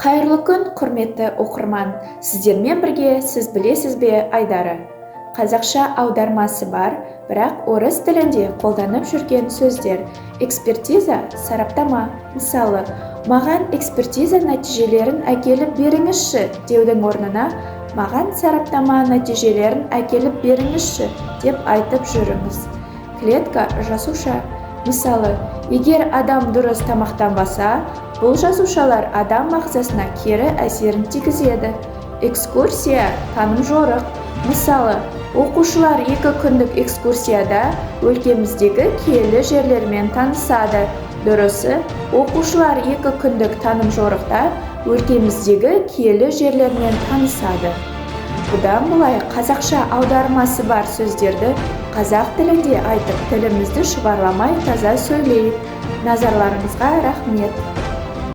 Қайырлы күн, құрметті оқырман. Сіздермен бірге сіз білесіз бе Айдары. Қазақша аудармасы бар, бірақ орыс тілінде қолданып жүрген сөздер. Экспертиза, сараптама. Мысалы, маған экспертиза нәтижелерін әкеліп беріңізші деудің орнына, маған сараптама нәтижелерін әкеліп беріңізші деп айтып жүріңіз. Клетка, жасуша. Мысалы, егер адам дұрыс тамақтанбаса, бұл жасушалар адам ағзасына кері әсерін тигізеді. Экскурсия, таным жорық. Мысалы, оқушылар 2 күндік экскурсияда өлкеміздегі киелі жерлермен танысады. Дұрысы, оқушылар 2 күндік таным жорықта өлкеміздегі киелі жерлермен танысады. Бұдан былай қазақша аудармасы бар сөздерді қазақ тілінде айтып, тілімізді шұбарламай таза сөйлейік. Назарларыңызға рахмет.